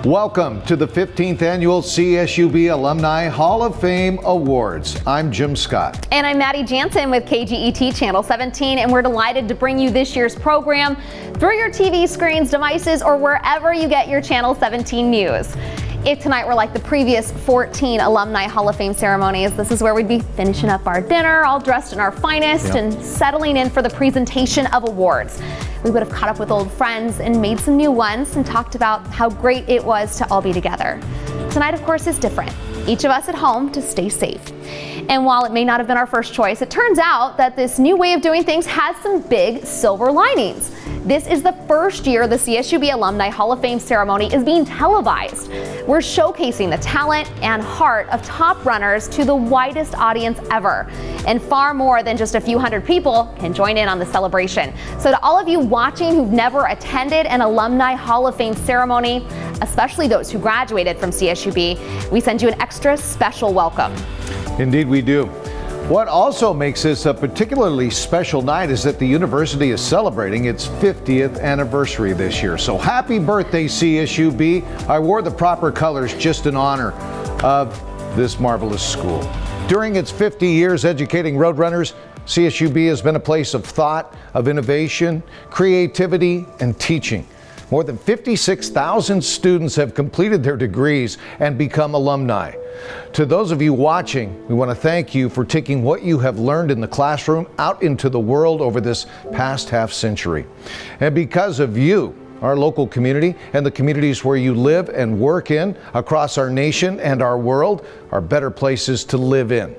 Welcome to the 15th Annual CSUB Alumni Hall of Fame Awards. I'm Jim Scott. And I'm Maddie Jensen with KGET Channel 17, and we're delighted to bring you this year's program through your TV screens, devices, or wherever you get your Channel 17 news. If tonight were like the previous 14 Alumni Hall of Fame ceremonies, this is where we'd be finishing up our dinner, all dressed in our finest, and settling in for the presentation of awards. We would have caught up with old friends and made some new ones and talked about how great it was to all be together. Tonight, of course, is different. Each of us at home to stay safe. And while it may not have been our first choice, it turns out that this new way of doing things has some big silver linings. This is the first year the CSUB Alumni Hall of Fame ceremony is being televised. We're showcasing the talent and heart of top runners to the widest audience ever. And far more than just a few hundred people can join in on the celebration. So to all of you watching who've never attended an Alumni Hall of Fame ceremony, especially those who graduated from CSUB, we send you an extra special welcome. Indeed we do. What also makes this a particularly special night is that the university is celebrating its 50th anniversary this year. So happy birthday, CSUB. I wore the proper colors just in honor of this marvelous school. During its 50 years educating Roadrunners, CSUB has been a place of thought, of innovation, creativity, and teaching. More than 56,000 students have completed their degrees and become alumni. To those of you watching, we want to thank you for taking what you have learned in the classroom out into the world over this past half century. And because of you, our local community and the communities where you live and work in across our nation and our world are better places to live in.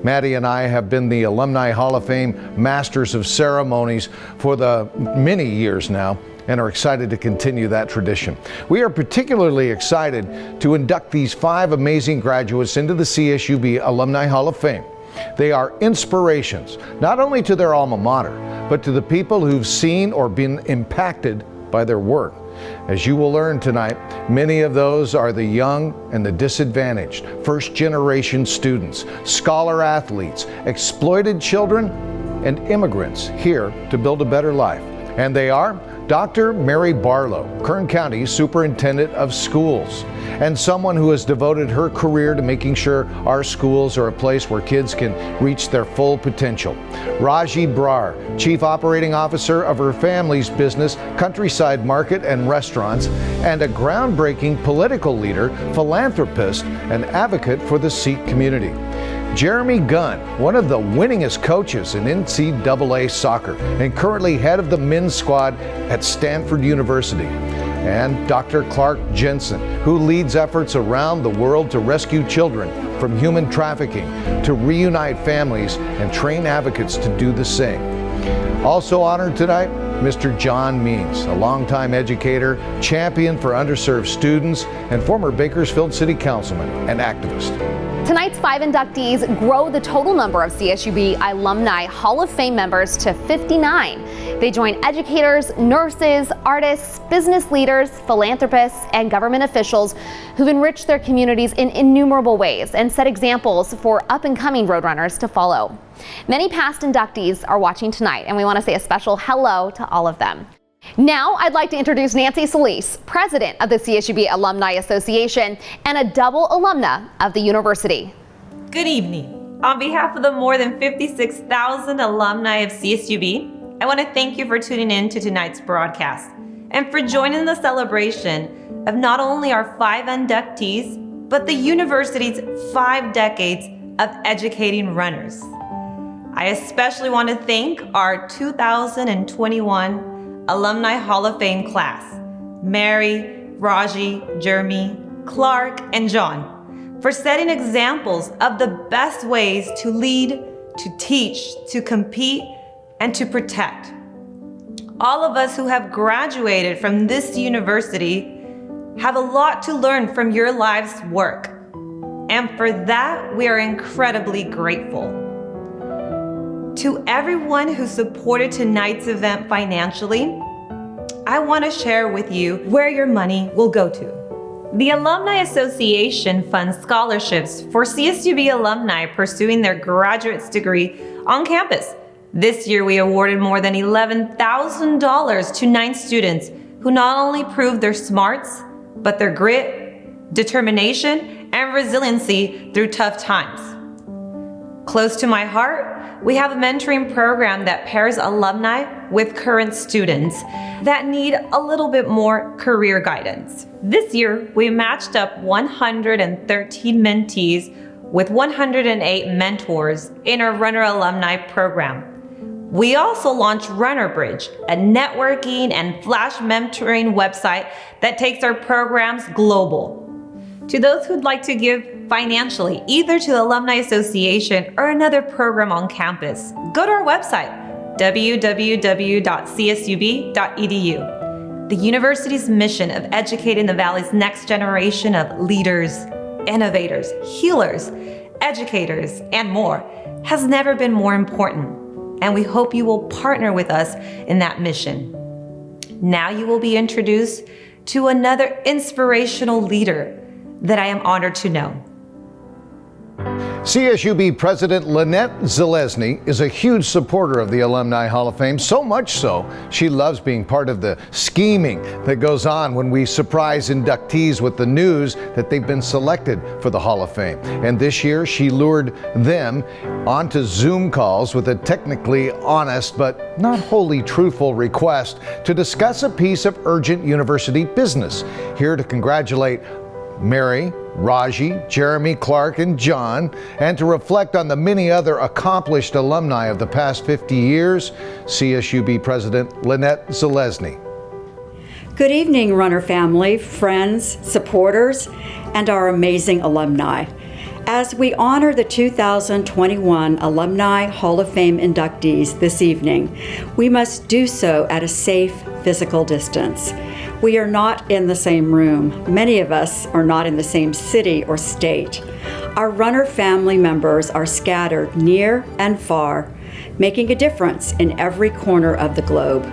Maddie and I have been the Alumni Hall of Fame Masters of Ceremonies for the many years now, and are excited to continue that tradition. We are particularly excited to induct these 5 amazing graduates into the CSUB Alumni Hall of Fame. They are inspirations, not only to their alma mater, but to the people who've seen or been impacted by their work. As you will learn tonight, many of those are the young and the disadvantaged, first-generation students, scholar athletes, exploited children, and immigrants here to build a better life. And they are Dr. Mary Barlow, Kern County Superintendent of Schools, and someone who has devoted her career to making sure our schools are a place where kids can reach their full potential. Raji Brar, Chief Operating Officer of her family's business, Countryside Market and Restaurants, and a groundbreaking political leader, philanthropist, and advocate for the Sikh community. Jeremy Gunn, one of the winningest coaches in NCAA soccer and currently head of the men's squad at Stanford University. And Dr. Clark Jensen, who leads efforts around the world to rescue children from human trafficking, to reunite families and train advocates to do the same. Also honored tonight, Mr. John Means, a longtime educator, champion for underserved students, and former Bakersfield City Councilman and activist. Tonight's 5 inductees grow the total number of CSUB Alumni Hall of Fame members to 59. They join educators, nurses, artists, business leaders, philanthropists, and government officials who've enriched their communities in innumerable ways and set examples for up-and-coming Roadrunners to follow. Many past inductees are watching tonight, and we want to say a special hello to all of them. Now, I'd like to introduce Nancy Solis, president of the CSUB Alumni Association and a double alumna of the university. Good evening. On behalf of the more than 56,000 alumni of CSUB, I want to thank you for tuning in to tonight's broadcast and for joining the celebration of not only our 5 inductees, but the university's 5 decades of educating runners. I especially want to thank our 2021 Alumni Hall of Fame class, Mary, Raji, Jeremy, Clark, and John, for setting examples of the best ways to lead, to teach, to compete, and to protect. All of us who have graduated from this university have a lot to learn from your life's work, and for that, we are incredibly grateful. To everyone who supported tonight's event financially, I want to share with you where your money will go to. The Alumni Association funds scholarships for CSUB alumni pursuing their graduate's degree on campus. This year, we awarded more than $11,000 to 9 students who not only proved their smarts, but their grit, determination, and resiliency through tough times. Close to my heart, we have a mentoring program that pairs alumni with current students that need a little bit more career guidance. This year, we matched up 113 mentees with 108 mentors in our Runner Alumni program. We also launched Runner Bridge, a networking and flash mentoring website that takes our programs global. To those who'd like to give financially, either to the Alumni Association or another program on campus, go to our website, www.csub.edu. The university's mission of educating the Valley's next generation of leaders, innovators, healers, educators, and more has never been more important, and we hope you will partner with us in that mission. Now you will be introduced to another inspirational leader that I am honored to know. CSUB President Lynette Zelezny is a huge supporter of the Alumni Hall of Fame, so much so she loves being part of the scheming that goes on when we surprise inductees with the news that they've been selected for the Hall of Fame. And this year she lured them onto Zoom calls with a technically honest but not wholly truthful request to discuss a piece of urgent university business. Here to congratulate Mary, Raji, Jeremy, Clark, and John, and to reflect on the many other accomplished alumni of the past 50 years, CSUB President Lynette Zelezny. Good evening, Runner family, friends, supporters, and our amazing alumni. As we honor the 2021 Alumni Hall of Fame inductees this evening, we must do so at a safe physical distance. We are not in the same room. Many of us are not in the same city or state. Our Runner family members are scattered near and far, making a difference in every corner of the globe.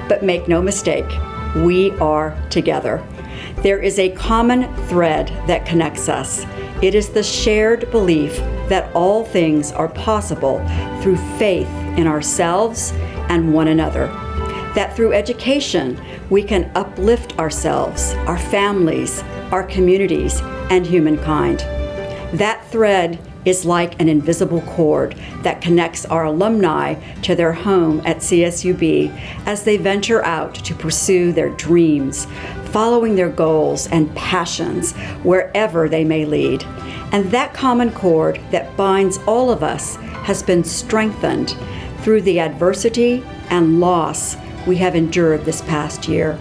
But make no mistake, we are together. There is a common thread that connects us. It is the shared belief that all things are possible through faith in ourselves and one another. That through education, we can uplift ourselves, our families, our communities, and humankind. That thread is like an invisible cord that connects our alumni to their home at CSUB as they venture out to pursue their dreams, following their goals and passions wherever they may lead. And that common cord that binds all of us has been strengthened through the adversity and loss we have endured this past year.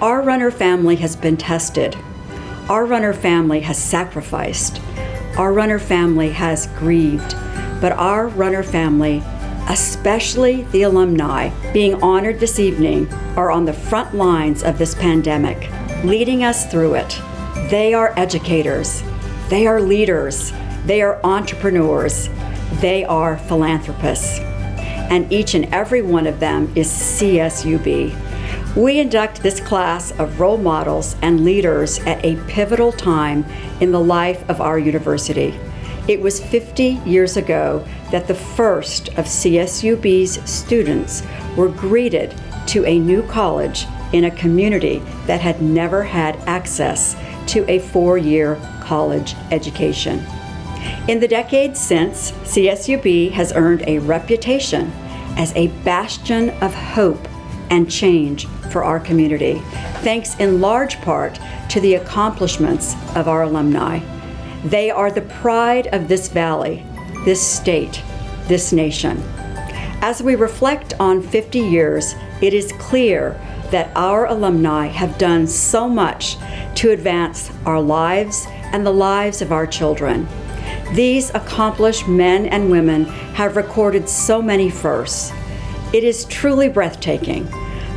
Our Runner family has been tested. Our Runner family has sacrificed. Our Runner family has grieved. But our Runner family, especially the alumni being honored this evening, are on the front lines of this pandemic, leading us through it. They are educators. They are leaders. They are entrepreneurs. They are philanthropists. And each and every one of them is CSUB. We induct this class of role models and leaders at a pivotal time in the life of our university. It was 50 years ago that the first of CSUB's students were greeted to a new college in a community that had never had access to a 4-year college education. In the decades since, CSUB has earned a reputation as a bastion of hope and change for our community, thanks in large part to the accomplishments of our alumni. They are the pride of this valley, this state, this nation. As we reflect on 50 years, it is clear that our alumni have done so much to advance our lives and the lives of our children. These accomplished men and women have recorded so many firsts. It is truly breathtaking.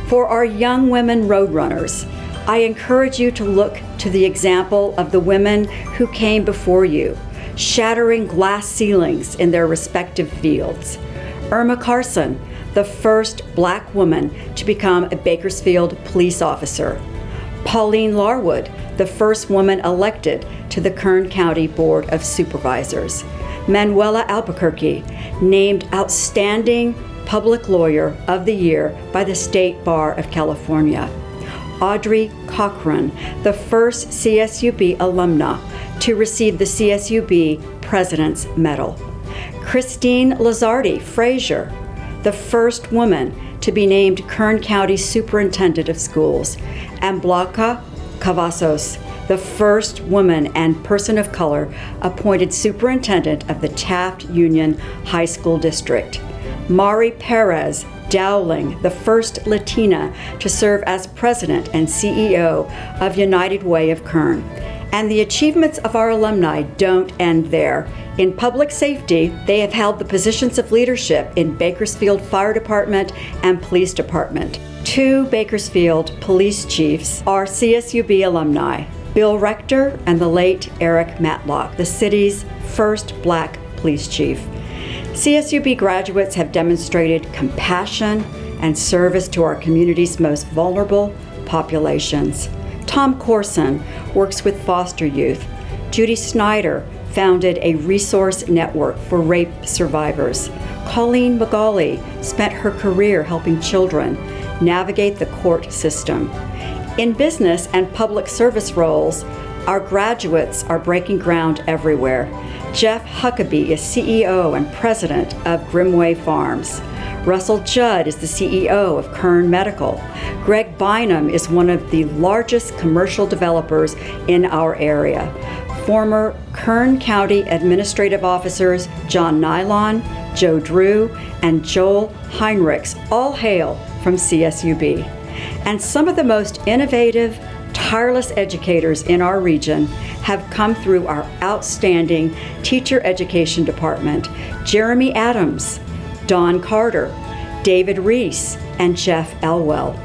For our young women roadrunners, I encourage you to look to the example of the women who came before you, shattering glass ceilings in their respective fields. Irma Carson, the first Black woman to become a Bakersfield police officer. Pauline Larwood, the first woman elected to the Kern County Board of Supervisors. Manuela Albuquerque, named Outstanding Public Lawyer of the Year by the State Bar of California. Audrey Cochran, the first CSUB alumna to receive the CSUB President's Medal. Christine Lazardi Frazier, the first woman to be named Kern County Superintendent of Schools, and Blanca Cavazos, the first woman and person of color appointed superintendent of the Taft Union High School District. Mari Perez Dowling, the first Latina to serve as president and CEO of United Way of Kern. And the achievements of our alumni don't end there. In public safety, they have held the positions of leadership in Bakersfield Fire Department and Police Department. 2 Bakersfield police chiefs are CSUB alumni, Bill Rector and the late Eric Matlock, the city's first Black police chief. CSUB graduates have demonstrated compassion and service to our community's most vulnerable populations. Tom Corson works with foster youth. Judy Snyder founded a resource network for rape survivors. Colleen McGauley spent her career helping children navigate the court system. In business and public service roles, our graduates are breaking ground everywhere. Jeff Huckabee is CEO and president of Grimway Farms. Russell Judd is the CEO of Kern Medical. Greg Bynum is one of the largest commercial developers in our area. Former Kern County administrative officers John Nylon, Joe Drew, and Joel Heinrichs all hail from CSUB. And some of the most innovative, tireless educators in our region have come through our outstanding teacher education department. Jeremy Adams, Don Carter, David Reese, and Jeff Elwell.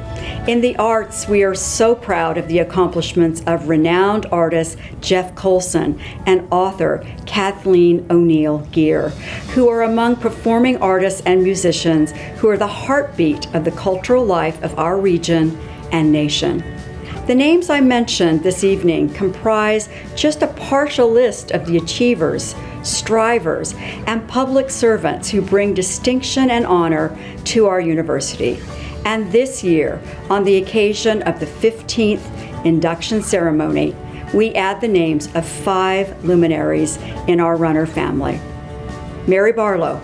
In the arts, we are so proud of the accomplishments of renowned artist Jeff Colson and author Kathleen O'Neill Gear, who are among performing artists and musicians who are the heartbeat of the cultural life of our region and nation. The names I mentioned this evening comprise just a partial list of the achievers, strivers, and public servants who bring distinction and honor to our university. And this year, on the occasion of the 15th induction ceremony, we add the names of 5 luminaries in our runner family. Mary Barlow,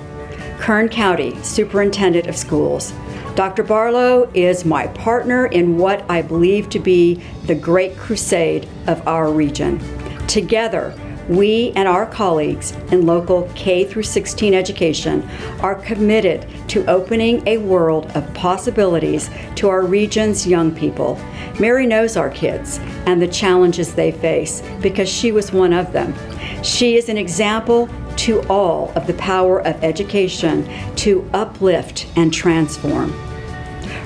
Kern County Superintendent of Schools. Dr. Barlow is my partner in what I believe to be the great crusade of our region. Together, we and our colleagues in local K-16 education are committed to opening a world of possibilities to our region's young people. Mary knows our kids and the challenges they face because she was one of them. She is an example to all of the power of education to uplift and transform.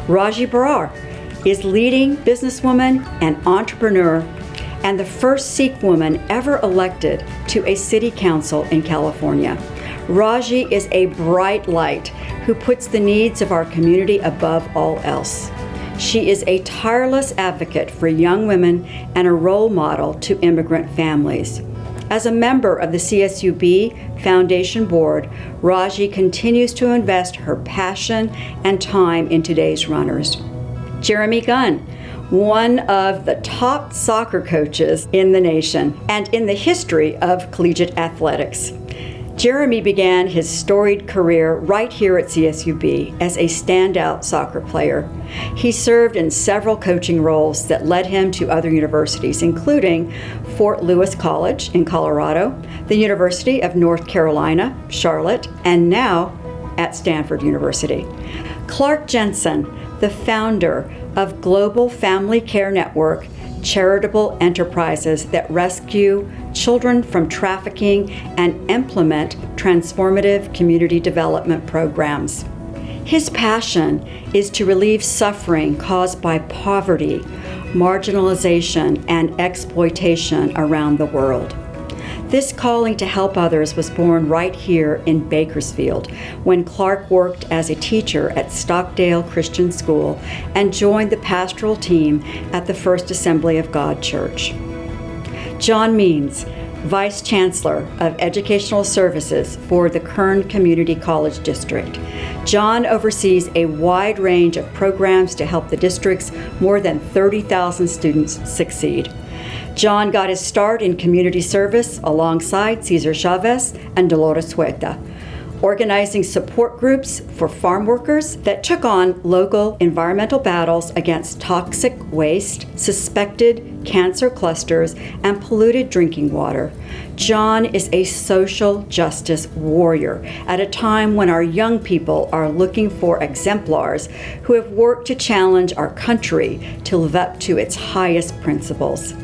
Raji Barar is leading businesswoman and entrepreneur and the first Sikh woman ever elected to a city council in California. Raji is a bright light who puts the needs of our community above all else. She is a tireless advocate for young women and a role model to immigrant families. As a member of the CSUB Foundation Board, Raji continues to invest her passion and time in today's runners. Jeremy Gunn, one of the top soccer coaches in the nation and in the history of collegiate athletics. Jeremy began his storied career right here at CSUB as a standout soccer player. He served in several coaching roles that led him to other universities, including Fort Lewis College in Colorado, the University of North Carolina, Charlotte, and now at Stanford University. Clark Jensen, the founder of Global Family Care Network, charitable enterprises that rescue children from trafficking and implement transformative community development programs. His passion is to relieve suffering caused by poverty, marginalization, and exploitation around the world. This calling to help others was born right here in Bakersfield when Clark worked as a teacher at Stockdale Christian School and joined the pastoral team at the First Assembly of God Church. John Means, Vice Chancellor of Educational Services for the Kern Community College District. John oversees a wide range of programs to help the district's more than 30,000 students succeed. John got his start in community service alongside Cesar Chavez and Dolores Huerta, organizing support groups for farm workers that took on local environmental battles against toxic waste, suspected cancer clusters, and polluted drinking water. John is a social justice warrior at a time when our young people are looking for exemplars who have worked to challenge our country to live up to its highest principles.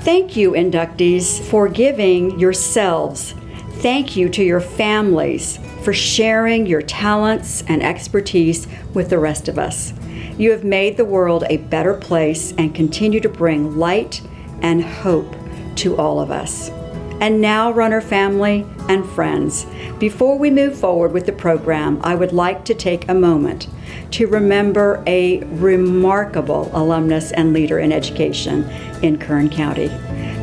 Thank you, inductees, for giving yourselves. Thank you to your families for sharing your talents and expertise with the rest of us. You have made the world a better place and continue to bring light and hope to all of us. And now, runner family and friends, before we move forward with the program, I would like to take a moment to remember a remarkable alumnus and leader in education in Kern County.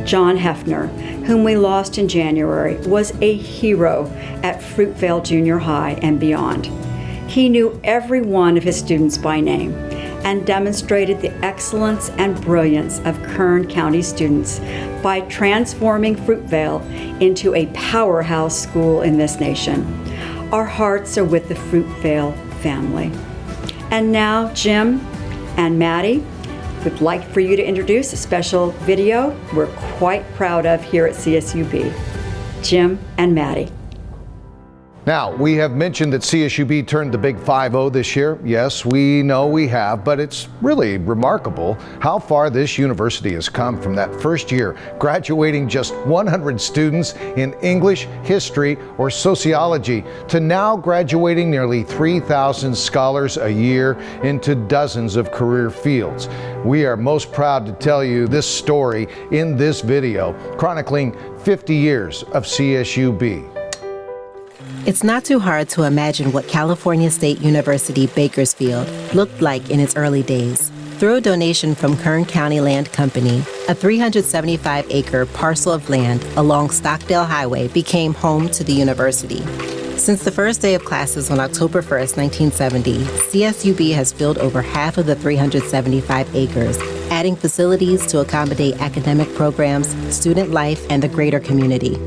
John Heffner, whom we lost in January, was a hero at Fruitvale Junior High and beyond. He knew every one of his students by name and demonstrated the excellence and brilliance of Kern County students by transforming Fruitvale into a powerhouse school in this nation. Our hearts are with the Fruitvale family. And now, Jim and Maddie, we'd like for you to introduce a special video we're quite proud of here at CSUB. Jim and Maddie. Now, we have mentioned that CSUB turned the big 5-0 this year. Yes, we know we have, but it's really remarkable how far this university has come from that first year, graduating just 100 students in English, history, or sociology, to now graduating nearly 3,000 scholars a year into dozens of career fields. We are most proud to tell you this story in this video, chronicling 50 years of CSUB. It's not too hard to imagine what California State University Bakersfield looked like in its early days. Through a donation from Kern County Land Company, a 375-acre parcel of land along Stockdale Highway became home to the university. Since the first day of classes on October 1st, 1970, CSUB has filled over half of the 375 acres, adding facilities to accommodate academic programs, student life, and the greater community.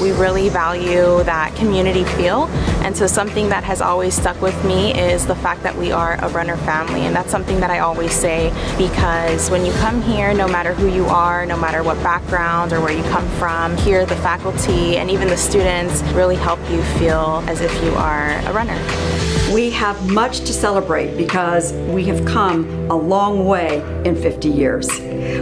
We really value that community feel, and so something that has always stuck with me is the fact that we are a runner family, and that's something that I always say, because when you come here, no matter who you are, no matter what background or where you come from, here the faculty and even the students really help you feel as if you are a runner. We have much to celebrate because we have come a long way in 50 years.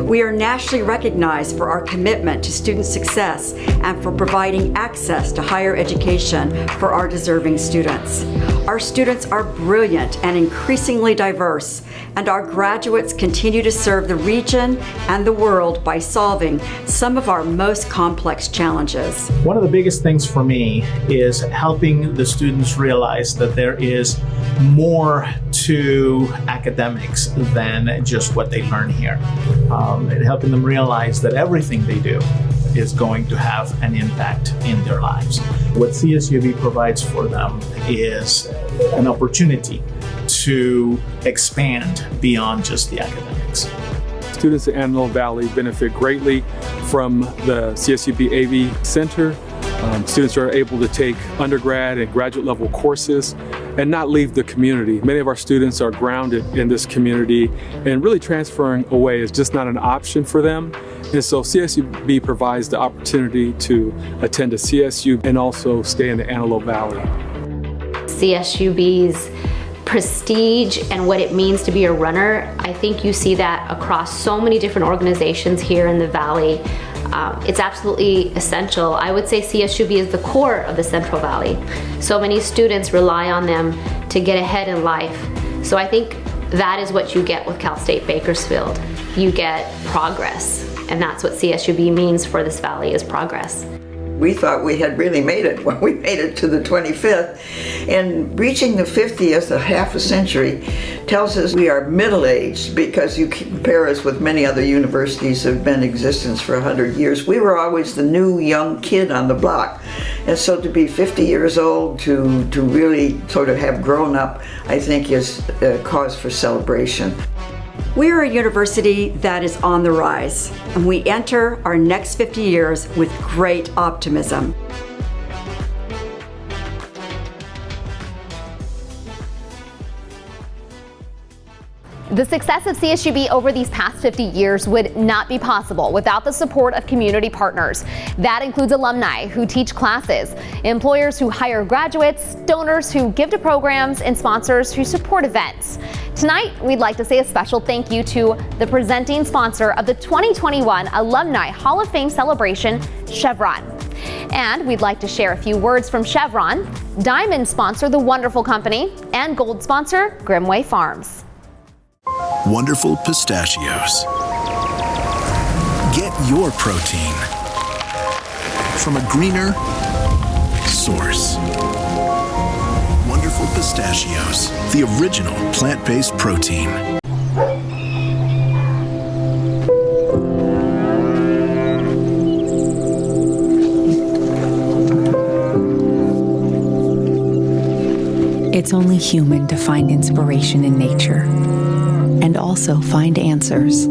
We are nationally recognized for our commitment to student success and for providing access to higher education for our deserving students. Our students are brilliant and increasingly diverse, and our graduates continue to serve the region and the world by solving some of our most complex challenges. One of the biggest things for me is helping the students realize that there is more to academics than just what they learn here, and helping them realize that everything they do is going to have an impact in their lives. What CSUB provides for them is an opportunity to expand beyond just the academics. Students in Antelope Valley benefit greatly from the CSUB AV Center. Students are able to take undergrad and graduate level courses and not leave the community. Many of our students are grounded in this community, and really transferring away is just not an option for them. And so CSUB provides the opportunity to attend a CSU and also stay in the Antelope Valley. CSUB's prestige and what it means to be a runner, I think you see that across so many different organizations here in the Valley. It's absolutely essential. I would say CSUB is the core of the Central Valley. So many students rely on them to get ahead in life. So I think that is what you get with Cal State Bakersfield. You get progress, and that's what CSUB means for this valley, is progress. We thought we had really made it when we made it to the 25th. And reaching the 50th, a half a century, tells us we are middle-aged, because you compare us with many other universities that have been in existence for 100 years. We were always the new young kid on the block. And so to be 50 years old, to really sort of have grown up, I think is a cause for celebration. We are a university that is on the rise, and we enter our next 50 years with great optimism. The success of CSUB over these past 50 years would not be possible without the support of community partners. That includes alumni who teach classes, employers who hire graduates, donors who give to programs, and sponsors who support events. Tonight, we'd like to say a special thank you to the presenting sponsor of the 2021 Alumni Hall of Fame celebration, Chevron. And we'd like to share a few words from Chevron, Diamond sponsor The Wonderful Company, and Gold sponsor Grimway Farms. Wonderful pistachios. Get your protein from a greener source. Wonderful pistachios, the original plant-based protein. It's only human to find inspiration in nature and also find answers.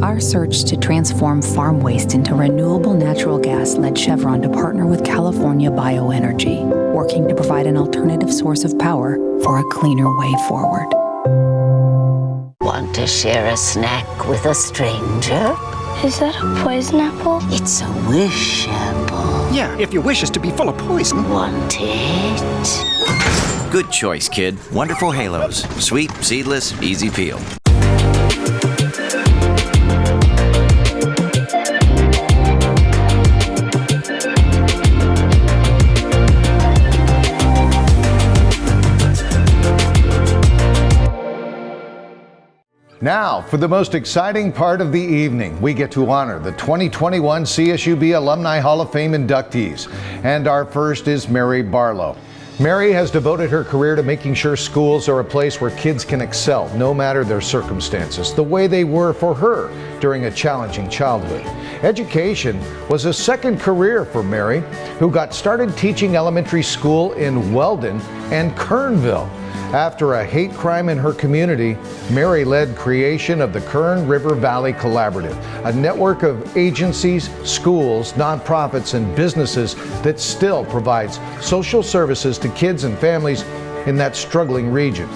Our search to transform farm waste into renewable natural gas led Chevron to partner with California Bioenergy, working to provide an alternative source of power for a cleaner way forward. Want to share a snack with a stranger? Is that a poison apple? It's a wish apple. Yeah, if your wish is to be full of poison. Want it? Good choice, kid. Wonderful halos. Sweet, seedless, easy peel. Now, for the most exciting part of the evening, we get to honor the 2021 CSUB Alumni Hall of Fame inductees. And our first is Mary Barlow. Mary has devoted her career to making sure schools are a place where kids can excel, no matter their circumstances, the way they were for her during a challenging childhood. Education was a second career for Mary, who got started teaching elementary school in Weldon and Kernville. After a hate crime in her community, Mary led creation of the Kern River Valley Collaborative, a network of agencies, schools, nonprofits, and businesses that still provides social services to kids and families in that struggling region.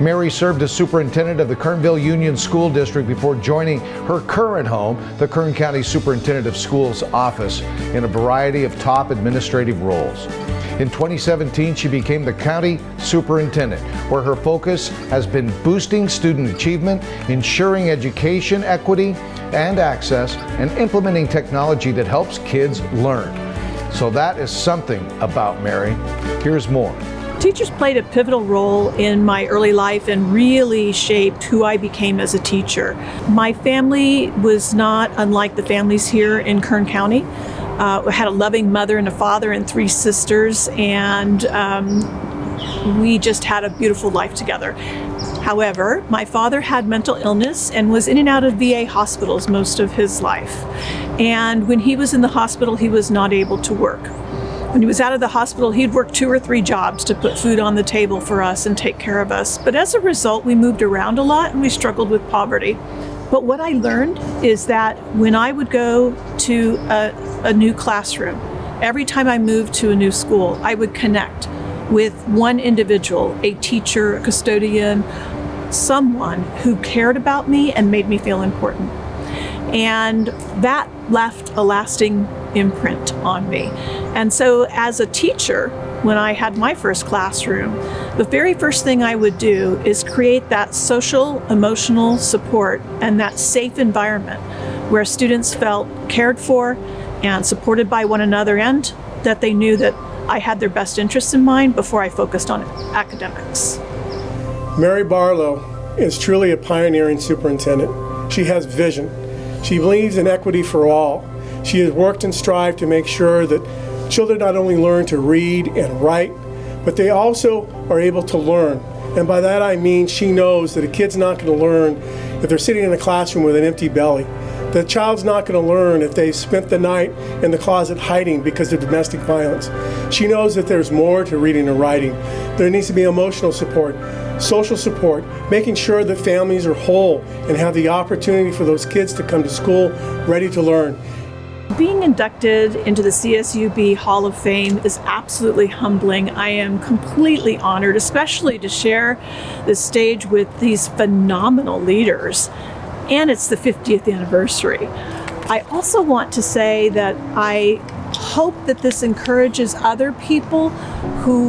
Mary served as superintendent of the Kernville Union School District before joining her current home, the Kern County Superintendent of Schools office, in a variety of top administrative roles. In 2017, she became the county superintendent, where her focus has been boosting student achievement, ensuring education equity and access, and implementing technology that helps kids learn. So that is something about Mary. Here's more. Teachers played a pivotal role in my early life and really shaped who I became as a teacher. My family was not unlike the families here in Kern County. We had a loving mother and a father and 3 sisters, and we just had a beautiful life together. However, my father had mental illness and was in and out of VA hospitals most of his life. And when he was in the hospital, he was not able to work. When he was out of the hospital, he'd work 2 or 3 jobs to put food on the table for us and take care of us. But as a result, we moved around a lot and we struggled with poverty. But what I learned is that when I would go to a new classroom, every time I moved to a new school, I would connect with one individual, a teacher, a custodian, someone who cared about me and made me feel important. And that left a lasting imprint on me. And so as a teacher, when I had my first classroom, the very first thing I would do is create that social, emotional support and that safe environment where students felt cared for and supported by one another, and that they knew that I had their best interests in mind before I focused on academics. Mary Barlow is truly a pioneering superintendent. She has vision. She believes in equity for all. She has worked and strived to make sure that Children not only learn to read and write, but they also are able to learn. And by that I mean she knows that a kid's not going to learn if they're sitting in a classroom with an empty belly. The child's not going to learn if they spent the night in the closet hiding because of domestic violence. She knows that there's more to reading and writing. There needs to be emotional support, social support, making sure that families are whole and have the opportunity for those kids to come to school ready to learn. Being inducted into the CSUB Hall of Fame is absolutely humbling. I am completely honored, especially to share the stage with these phenomenal leaders. And it's the 50th anniversary. I also want to say that I hope that this encourages other people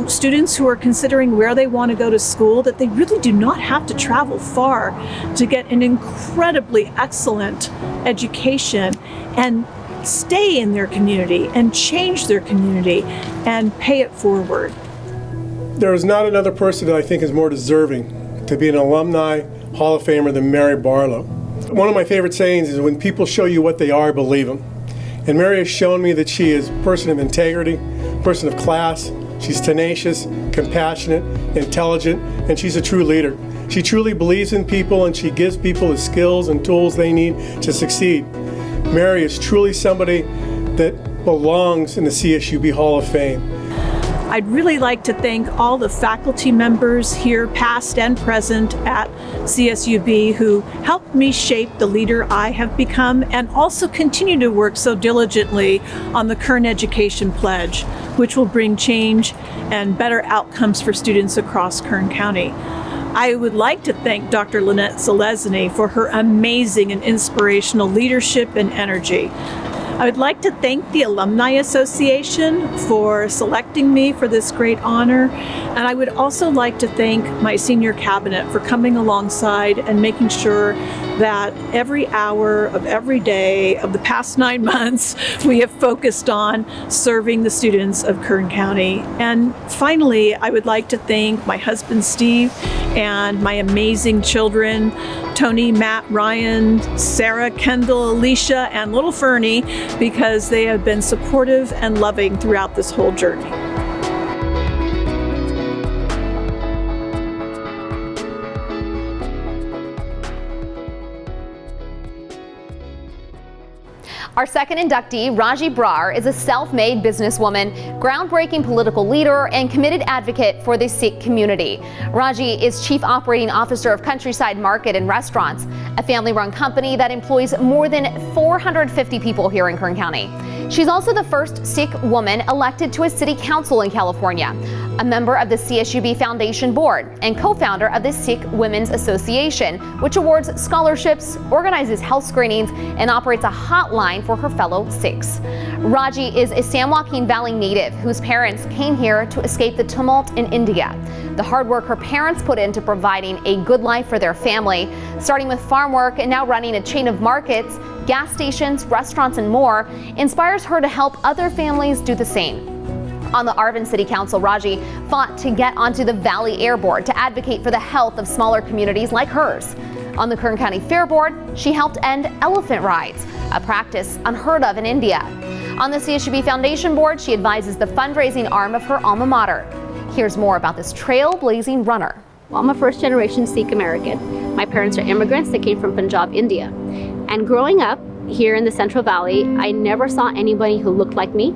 students who are considering where they want to go to school, that they really do not have to travel far to get an incredibly excellent education and stay in their community and change their community and pay it forward. There is not another person that I think is more deserving to be an Alumni Hall of Famer than Mary Barlow. One of my favorite sayings is, when people show you what they are, believe them. And Mary has shown me that she is a person of integrity, a person of class. She's tenacious, compassionate, intelligent, and she's a true leader. She truly believes in people, and she gives people the skills and tools they need to succeed. Mary is truly somebody that belongs in the CSUB Hall of Fame. I'd really like to thank all the faculty members here, past and present, at CSUB who helped me shape the leader I have become, and also continue to work so diligently on the Kern Education Pledge, which will bring change and better outcomes for students across Kern County. I would like to thank Dr. Lynette Zelezny for her amazing and inspirational leadership and energy. I would like to thank the Alumni Association for selecting me for this great honor, and I would also like to thank my senior cabinet for coming alongside and making sure that every hour of every day of the past 9 months we have focused on serving the students of Kern County. And finally, I would like to thank my husband Steve and my amazing children, Tony, Matt, Ryan, Sarah, Kendall, Alicia, and little Fernie, because they have been supportive and loving throughout this whole journey. Our second inductee, Raji Brar, is a self-made businesswoman, groundbreaking political leader, and committed advocate for the Sikh community. Raji is Chief Operating Officer of Countryside Market and Restaurants, a family-run company that employs more than 450 people here in Kern County. She's also the first Sikh woman elected to a city council in California, a member of the CSUB Foundation Board, and co-founder of the Sikh Women's Association, which awards scholarships, organizes health screenings, and operates a hotline for her fellow Sikhs. Raji is a San Joaquin Valley native whose parents came here to escape the tumult in India. The hard work her parents put into providing a good life for their family, starting with farm work and now running a chain of markets, gas stations, restaurants, and more, inspires her to help other families do the same. On the Arvin City Council, Raji fought to get onto the Valley Air Board to advocate for the health of smaller communities like hers. On the Kern County Fair Board, she helped end elephant rides, a practice unheard of in India. On the CSUB Foundation Board, she advises the fundraising arm of her alma mater. Here's more about this trailblazing runner. Well, I'm a first-generation Sikh American. My parents are immigrants that came from Punjab, India. And growing up here in the Central Valley, I never saw anybody who looked like me.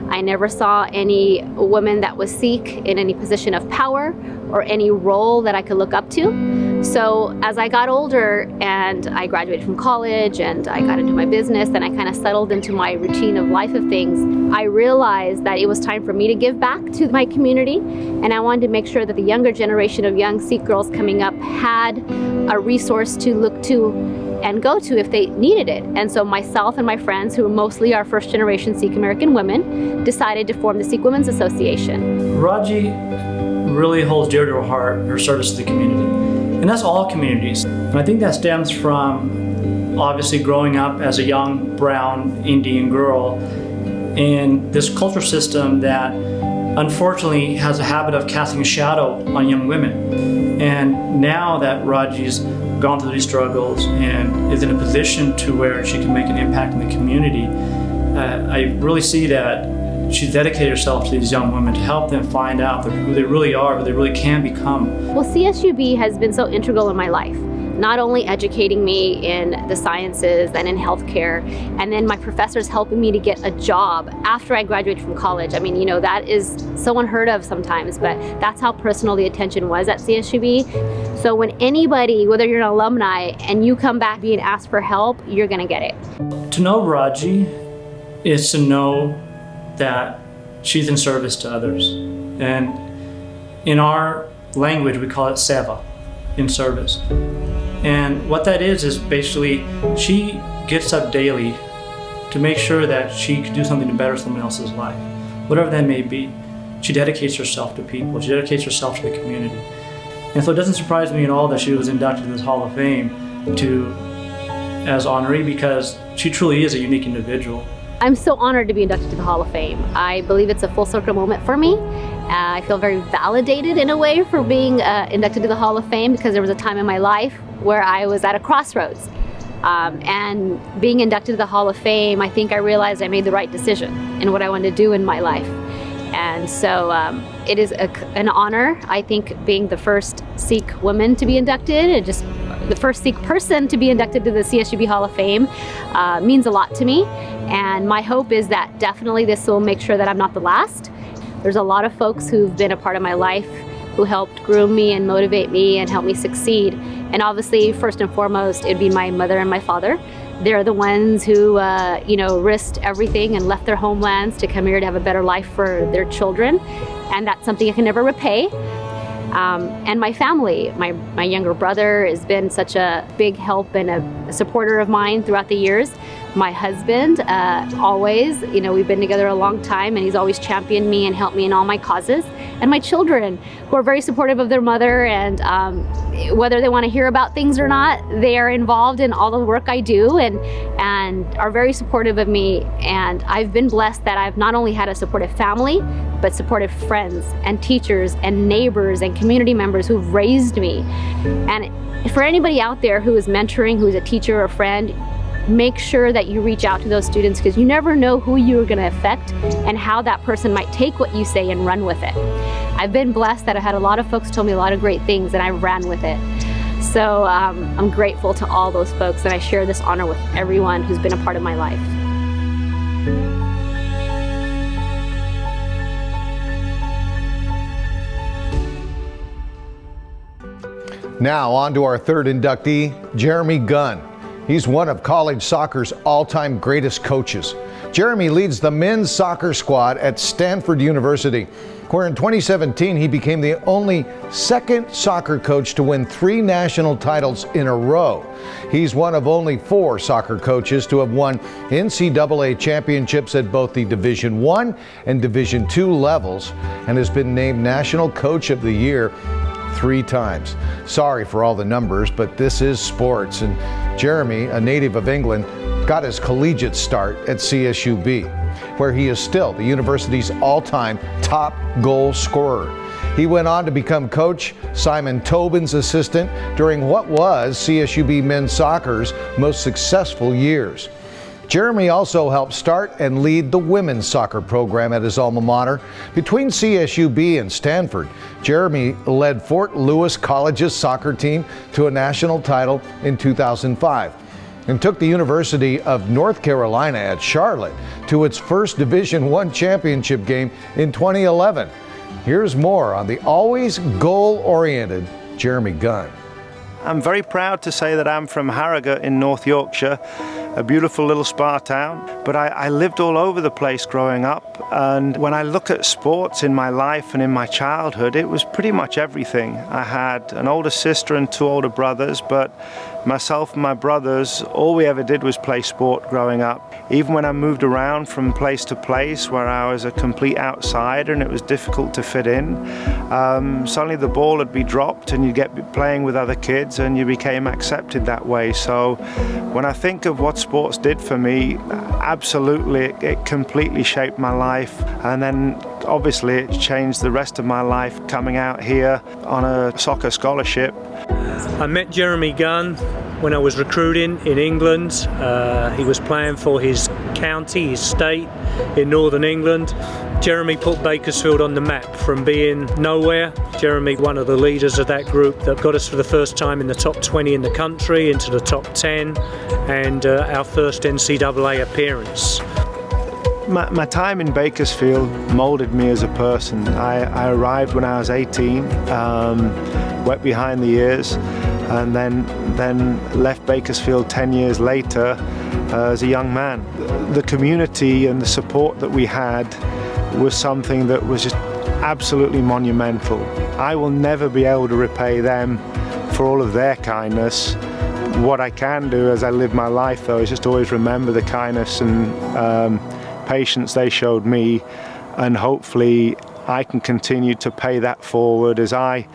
I never saw any woman that was Sikh in any position of power or any role that I could look up to. So as I got older and I graduated from college and I got into my business and I kind of settled into my routine of life of things, I realized that it was time for me to give back to my community, and I wanted to make sure that the younger generation of young Sikh girls coming up had a resource to look to and go to if they needed it. And so myself and my friends, who mostly are first generation Sikh American women, decided to form the Sikh Women's Association. Raji really holds dear to her heart her service to the community. And that's all communities. And I think that stems from obviously growing up as a young brown Indian girl in this culture system that unfortunately has a habit of casting a shadow on young women. And now that Raji's gone through these struggles and is in a position to where she can make an impact in the community, I really see that she's dedicated herself to these young women to help them find out who they really are, who they really can become. Well, CSUB has been so integral in my life, not only educating me in the sciences and in healthcare, and then my professors helping me to get a job after I graduated from college. I mean, you know, that is so unheard of sometimes, but that's how personal the attention was at CSUB. So when anybody, whether you're an alumni and you come back being asked for help, you're gonna get it. To know Raji is to know that she's in service to others. And in our language, we call it seva, in service. And what that is basically she gets up daily to make sure that she can do something to better someone else's life, whatever that may be. She dedicates herself to people. She dedicates herself to the community. And so it doesn't surprise me at all that she was inducted to this Hall of Fame as honoree, because she truly is a unique individual. I'm so honored to be inducted to the Hall of Fame. I believe it's a full circle moment for me. I feel very validated in a way for being inducted to the Hall of Fame, because there was a time in my life where I was at a crossroads. And being inducted to the Hall of Fame, I think I realized I made the right decision in what I wanted to do in my life. And so it is an honor, I think, being the first Sikh woman to be inducted, and just the first Sikh person to be inducted to the CSUB Hall of Fame means a lot to me. And my hope is that definitely this will make sure that I'm not the last. There's a lot of folks who've been a part of my life who helped groom me and motivate me and help me succeed. And obviously, first and foremost, it'd be my mother and my father. They're the ones who, risked everything and left their homelands to come here to have a better life for their children. And that's something I can never repay. And my family, my younger brother has been such a big help and a supporter of mine throughout the years. My husband, always, we've been together a long time, and he's always championed me and helped me in all my causes. And my children, who are very supportive of their mother, and whether they want to hear about things or not, they are involved in all the work I do and are very supportive of me. And I've been blessed that I've not only had a supportive family, but supportive friends and teachers and neighbors and community members who've raised me. And for anybody out there who is mentoring, who's a teacher or friend, make sure that you reach out to those students, because you never know who you're going to affect and how that person might take what you say and run with it. I've been blessed that I've had a lot of folks tell me a lot of great things, and I ran with it. So I'm grateful to all those folks, and I share this honor with everyone who's been a part of my life. Now on to our third inductee, Jeremy Gunn. He's one of college soccer's all-time greatest coaches. Jeremy leads the men's soccer squad at Stanford University, where in 2017 he became the only second soccer coach to win 3 national titles in a row. He's one of only 4 soccer coaches to have won NCAA championships at both the Division I and Division II levels, and has been named National Coach of the Year 3 times. Sorry for all the numbers, but this is sports, and Jeremy, a native of England, got his collegiate start at CSUB, where he is still the university's all-time top goal scorer. He went on to become Coach Simon Tobin's assistant during what was CSUB men's soccer's most successful years. Jeremy also helped start and lead the women's soccer program at his alma mater. Between CSUB and Stanford, Jeremy led Fort Lewis College's soccer team to a national title in 2005 and took the University of North Carolina at Charlotte to its first Division I championship game in 2011. Here's more on the always goal-oriented Jeremy Gunn. I'm very proud to say that I'm from Harrogate in North Yorkshire, a beautiful little spa town, but I lived all over the place growing up, and when I look at sports in my life and in my childhood, it was pretty much everything. I had an older sister and 2 older brothers, but myself and my brothers, all we ever did was play sport growing up. Even when I moved around from place to place where I was a complete outsider and it was difficult to fit in, suddenly the ball would be dropped and you'd get playing with other kids and you became accepted that way. So when I think of what sports did for me, absolutely, it completely shaped my life. And then obviously it's changed the rest of my life coming out here on a soccer scholarship. I met Jeremy Gunn when I was recruiting in England. He was playing for his county, his state in Northern England. Jeremy put Bakersfield on the map from being nowhere. Jeremy, one of the leaders of that group that got us for the first time in the top 20 in the country, into the top 10, and our first NCAA appearance. My time in Bakersfield molded me as a person. I arrived when I was 18, wet behind the ears, and then left Bakersfield 10 years later as a young man. The community and the support that we had was something that was just absolutely monumental. I will never be able to repay them for all of their kindness. What I can do as I live my life, though, is just always remember the kindness and patience they showed me, and hopefully I can continue to pay that forward as I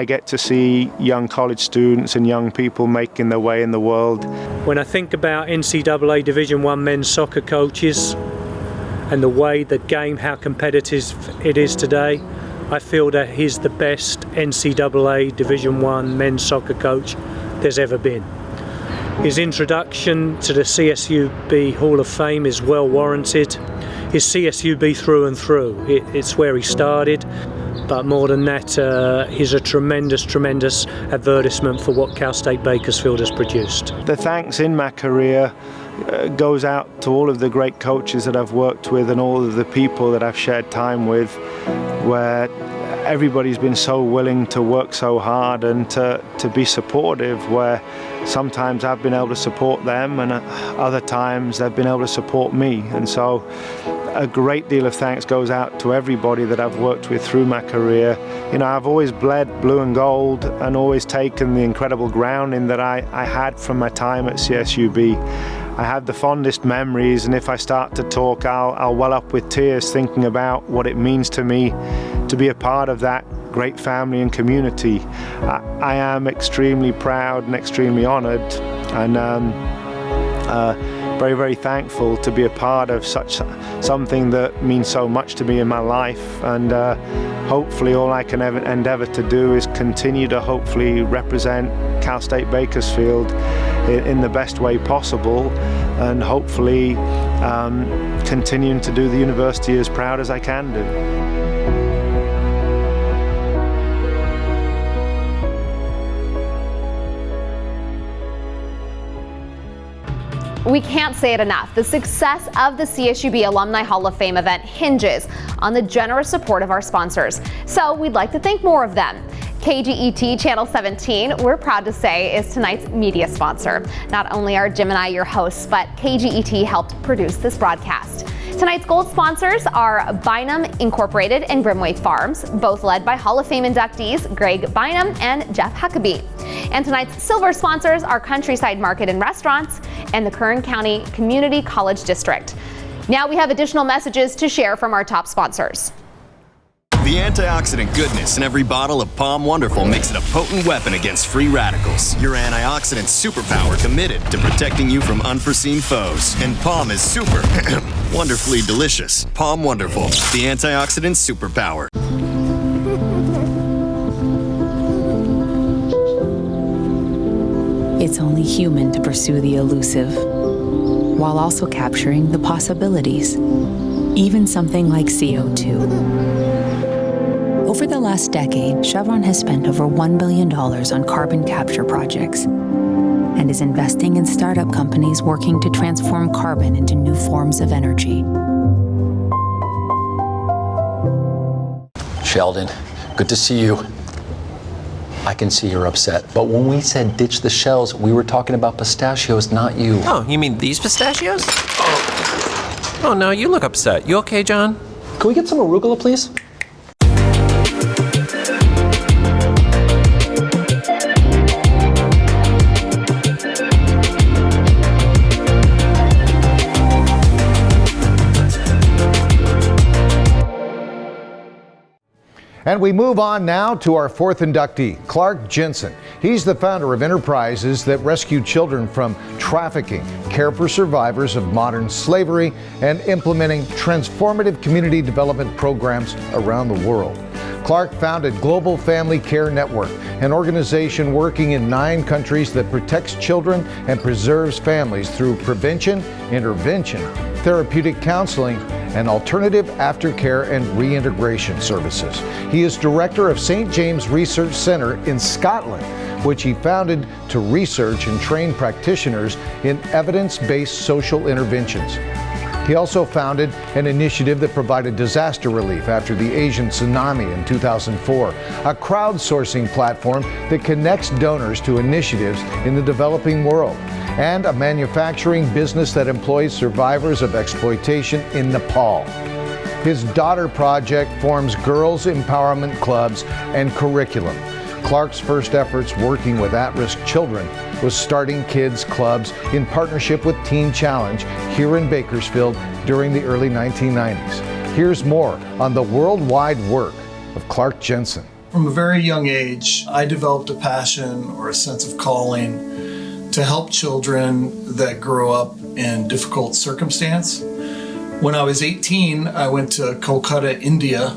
get to see young college students and young people making their way in the world. When I think about NCAA Division I men's soccer coaches and the way the game, how competitive it is today, I feel that he's the best NCAA Division I men's soccer coach there's ever been. His introduction to the CSUB Hall of Fame is well warranted. His CSUB through and through. It's where he started, but more than that, he's a tremendous advertisement for what Cal State Bakersfield has produced. The thanks in my career goes out to all of the great coaches that I've worked with and all of the people that I've shared time with, where everybody's been so willing to work so hard and to be supportive, where sometimes I've been able to support them and other times they've been able to support me. And so a great deal of thanks goes out to everybody that I've worked with through my career. You know, I've always bled blue and gold and always taken the incredible grounding that I had from my time at CSUB. I have the fondest memories, and if I start to talk, I'll well up with tears thinking about what it means to me to be a part of that great family and community. I am extremely proud and extremely honored, and very thankful to be a part of such something that means so much to me in my life. And hopefully all I can ever endeavor to do is continue to hopefully represent Cal State Bakersfield in the best way possible, and hopefully continuing to do the university as proud as I can do. We can't say it enough. The success of the CSUB Alumni Hall of Fame event hinges on the generous support of our sponsors. So we'd like to thank more of them. KGET Channel 17, we're proud to say, is tonight's media sponsor. Not only are Jim and I your hosts, but KGET helped produce this broadcast. Tonight's gold sponsors are Bynum Incorporated and Grimway Farms, both led by Hall of Fame inductees Greg Bynum and Jeff Huckabee. And tonight's silver sponsors are Countryside Market and Restaurants and the Kern County Community College District. Now we have additional messages to share from our top sponsors. The antioxidant goodness in every bottle of Palm Wonderful makes it a potent weapon against free radicals. Your antioxidant superpower committed to protecting you from unforeseen foes. And Palm is super wonderfully delicious. Palm Wonderful, the antioxidant superpower. It's only human to pursue the elusive, while also capturing the possibilities, even something like CO2. Over the last decade, Chevron has spent over $1 billion on carbon capture projects and is investing in startup companies working to transform carbon into new forms of energy. Sheldon, good to see you. I can see you're upset, but when we said ditch the shells, we were talking about pistachios, not you. Oh, you mean these pistachios? Oh no, you look upset. You okay, John? Can we get some arugula, please? And we move on now to our fourth inductee, Clark Jensen. He's the founder of enterprises that rescue children from trafficking, care for survivors of modern slavery, and implementing transformative community development programs around the world. Clark founded Global Family Care Network, an organization working in 9 countries that protects children and preserves families through prevention, intervention, therapeutic counseling, and alternative aftercare and reintegration services. He is director of St. James Research Center in Scotland, which he founded to research and train practitioners in evidence-based social interventions. He also founded an initiative that provided disaster relief after the Asian tsunami in 2004, a crowdsourcing platform that connects donors to initiatives in the developing world, and a manufacturing business that employs survivors of exploitation in Nepal. His daughter project forms girls' empowerment clubs and curriculum. Clark's first efforts working with at-risk children was starting kids' clubs in partnership with Teen Challenge here in Bakersfield during the early 1990s. Here's more on the worldwide work of Clark Jensen. From a very young age, I developed a passion or a sense of calling to help children that grow up in difficult circumstance. When I was 18, I went to Kolkata, India,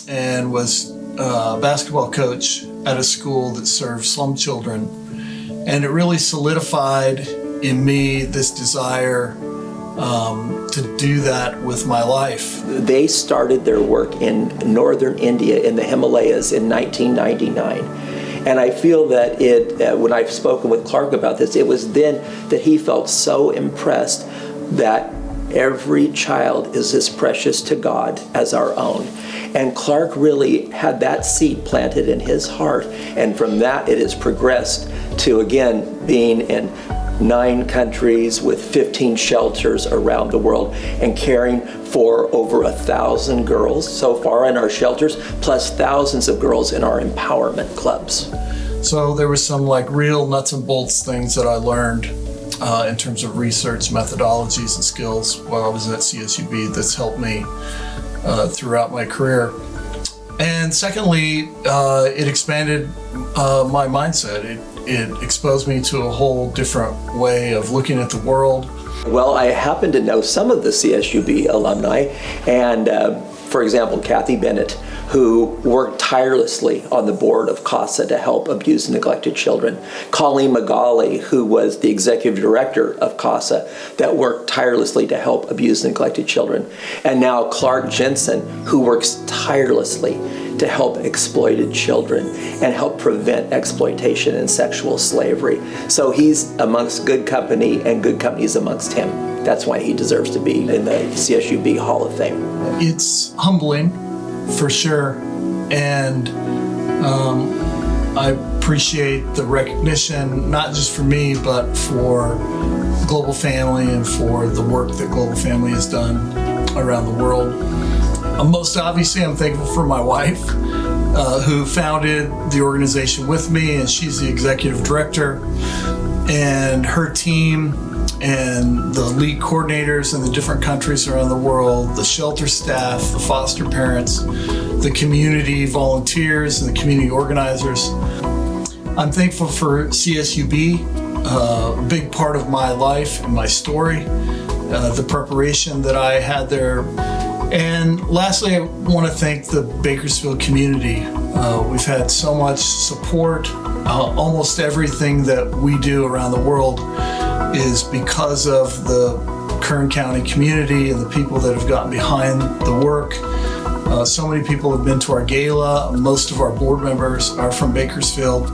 and was a basketball coach at a school that served slum children. And it really solidified in me this desire to do that with my life. They started their work in northern India in the Himalayas in 1999. And I feel that when I've spoken with Clark about this, it was then that he felt so impressed that every child is as precious to God as our own. And Clark really had that seed planted in his heart. And from that, it has progressed to, again, being in 9 countries with 15 shelters around the world and caring for over 1,000 girls so far in our shelters, plus thousands of girls in our empowerment clubs. So there was some real nuts and bolts things that I learned in terms of research methodologies and skills while I was at CSUB that's helped me throughout my career. And secondly, it expanded my mindset. It exposed me to a whole different way of looking at the world. Well, I happen to know some of the CSUB alumni, and for example, Kathy Bennett, who worked tirelessly on the board of CASA to help abused and neglected children. Colleen Magali, who was the executive director of CASA, that worked tirelessly to help abused and neglected children. And now Clark Jensen, who works tirelessly to help exploited children and help prevent exploitation and sexual slavery. So he's amongst good company, and good company is amongst him. That's why he deserves to be in the CSUB Hall of Fame. It's humbling, for sure, and I appreciate the recognition, not just for me, but for Global Family and for the work that Global Family has done around the world. Most obviously, I'm thankful for my wife, who founded the organization with me, and she's the executive director, and her team, and the lead coordinators in the different countries around the world, the shelter staff, the foster parents, the community volunteers, and the community organizers. I'm thankful for CSUB, a big part of my life and my story, the preparation that I had there. And lastly, I want to thank the Bakersfield community. We've had so much support. Almost everything that we do around the world is because of the Kern County community and the people that have gotten behind the work. So many people have been to our gala. Most of our board members are from Bakersfield.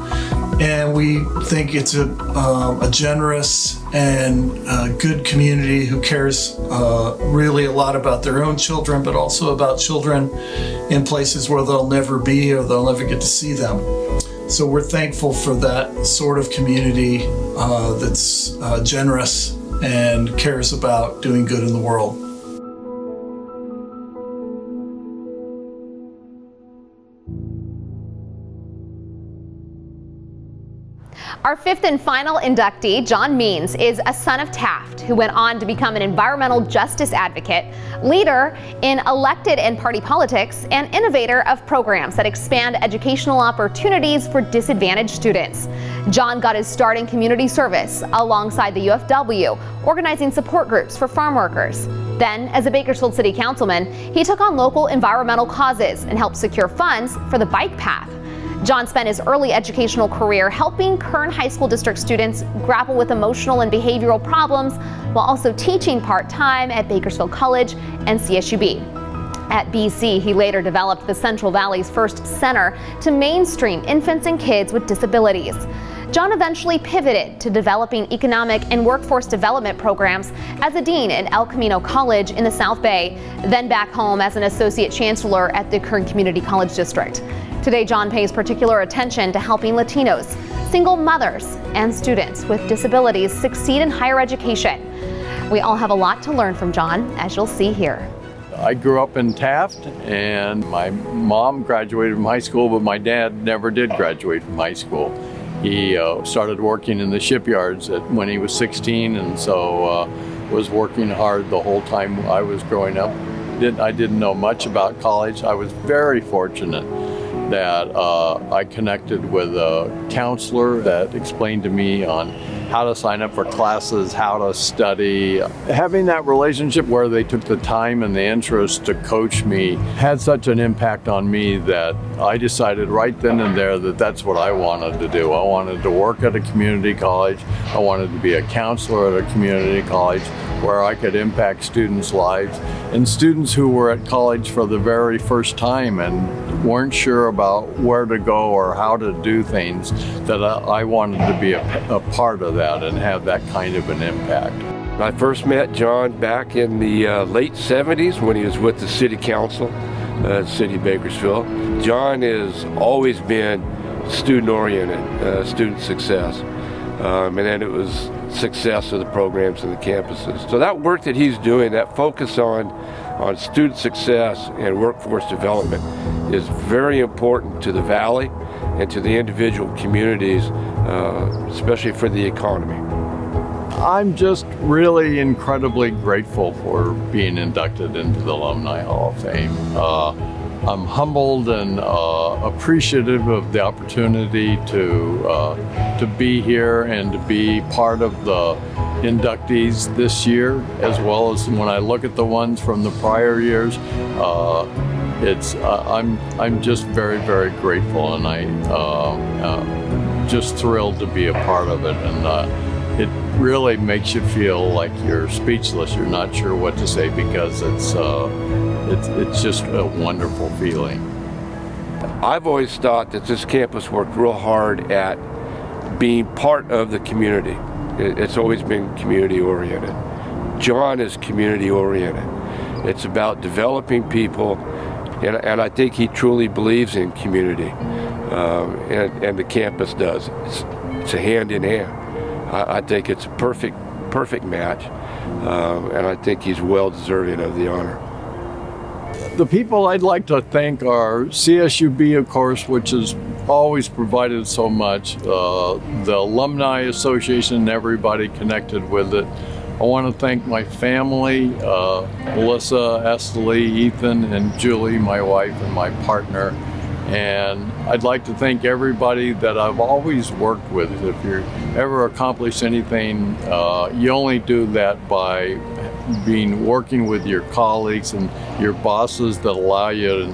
And we think it's a generous and good community who cares really a lot about their own children, but also about children in places where they'll never be or they'll never get to see them. So we're thankful for that sort of community that's generous and cares about doing good in the world. Our fifth and final inductee, John Means, is a son of Taft, who went on to become an environmental justice advocate, leader in elected and party politics, and innovator of programs that expand educational opportunities for disadvantaged students. John got his start in community service alongside the UFW, organizing support groups for farm workers. Then, as a Bakersfield City Councilman, he took on local environmental causes and helped secure funds for the bike path. John spent his early educational career helping Kern High School District students grapple with emotional and behavioral problems while also teaching part-time at Bakersfield College and CSUB. At BC, he later developed the Central Valley's first center to mainstream infants and kids with disabilities. John eventually pivoted to developing economic and workforce development programs as a dean at El Camino College in the South Bay, then back home as an associate chancellor at the Kern Community College District. Today, John pays particular attention to helping Latinos, single mothers, and students with disabilities succeed in higher education. We all have a lot to learn from John, as you'll see here. I grew up in Taft, and my mom graduated from high school, but my dad never did graduate from high school. He started working in the shipyards when he was 16, and so was working hard the whole time I was growing up. I didn't know much about college. I was very fortunate that I connected with a counselor that explained to me on how to sign up for classes, how to study. Having that relationship where they took the time and the interest to coach me had such an impact on me that I decided right then and there that that's what I wanted to do. I wanted to work at a community college. I wanted to be a counselor at a community college where I could impact students' lives, and students who were at college for the very first time and weren't sure about where to go or how to do things, that I wanted to be a part of that and have that kind of an impact. I first met John back in the late 70s when he was with the City Council, City of Bakersfield. John has always been student-oriented, student success. And then it was success of the programs and the campuses. So that work that he's doing, that focus on student success and workforce development is very important to the Valley and to the individual communities, especially for the economy. I'm just really incredibly grateful for being inducted into the Alumni Hall of Fame. I'm humbled and appreciative of the opportunity to be here and to be part of the inductees this year, as well as when I look at the ones from the prior years. I'm just very, very grateful, and I just thrilled to be a part of it. And it really makes you feel like you're speechless. You're not sure what to say because it's just a wonderful feeling. I've always thought that this campus worked real hard at being part of the community. It's always been community oriented. John is community oriented. It's about developing people, and I think he truly believes in community, and the campus does. It's a hand in hand. I think it's a perfect match, and I think he's well deserving of the honor. The people I'd like to thank are CSUB, of course, which has always provided so much, the Alumni Association and everybody connected with it. I want to thank my family, Melissa, Estelle, Ethan, and Julie, my wife and my partner. And I'd like to thank everybody that I've always worked with. If you ever accomplish anything, you only do that by working with your colleagues and your bosses that allow you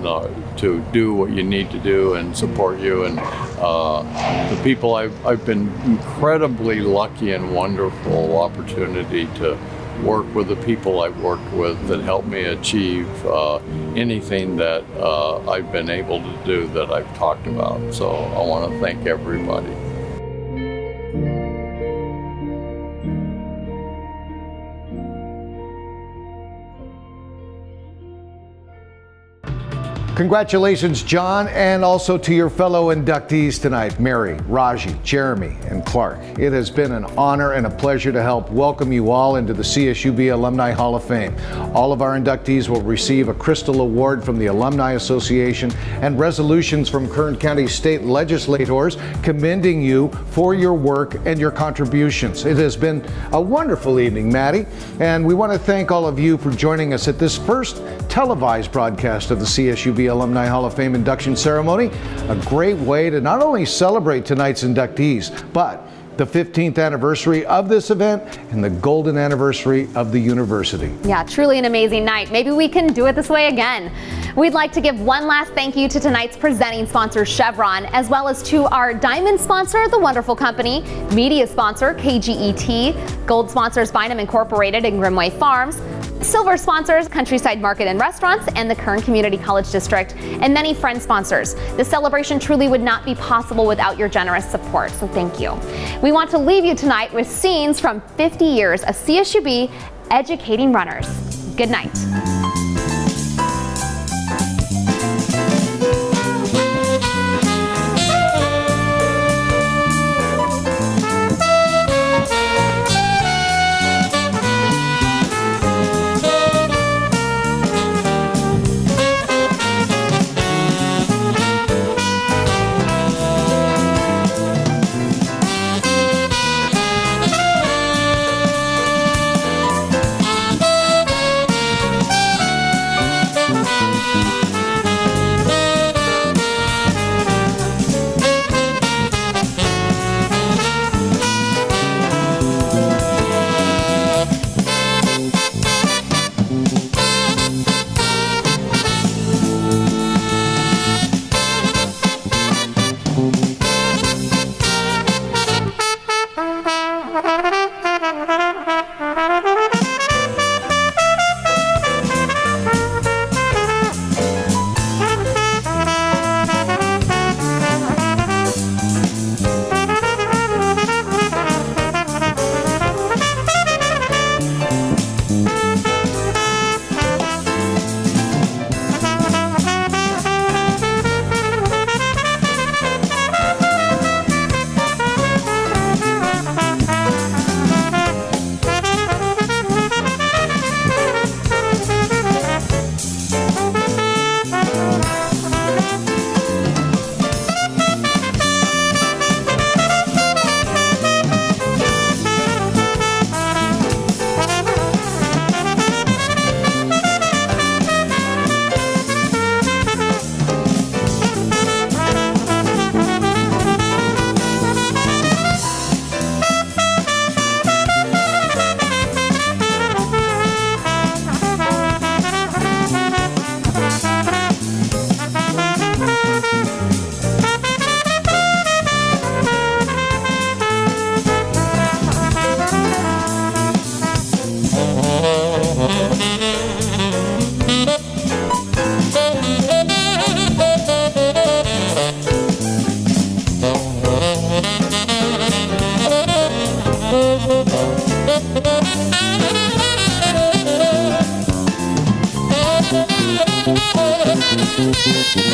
to do what you need to do and support you. And the people I've been incredibly lucky and wonderful opportunity to work with the people I've worked with that help me achieve anything that I've been able to do that I've talked about. So I want to thank everybody. Congratulations, John, and also to your fellow inductees tonight, Mary, Raji, Jeremy, and Clark. It has been an honor and a pleasure to help welcome you all into the CSUB Alumni Hall of Fame. All of our inductees will receive a Crystal Award from the Alumni Association and resolutions from Kern County state legislators commending you for your work and your contributions. It has been a wonderful evening, Maddie, and we want to thank all of you for joining us at this first televised broadcast of the CSUB Alumni Hall of Fame induction ceremony. A great way to not only celebrate tonight's inductees, but the 15th anniversary of this event and the golden anniversary of the university. Yeah, truly an amazing night. Maybe we can do it this way again. We'd like to give one last thank you to tonight's presenting sponsor, Chevron, as well as to our diamond sponsor, The Wonderful Company, media sponsor, KGET, gold sponsors, Bynum Incorporated and Grimway Farms, silver sponsors, Countryside Market and Restaurants, and the Kern Community College District, and many friend sponsors. This celebration truly would not be possible without your generous support, so thank you. We want to leave you tonight with scenes from 50 years of CSUB educating runners. Good night. Thank you.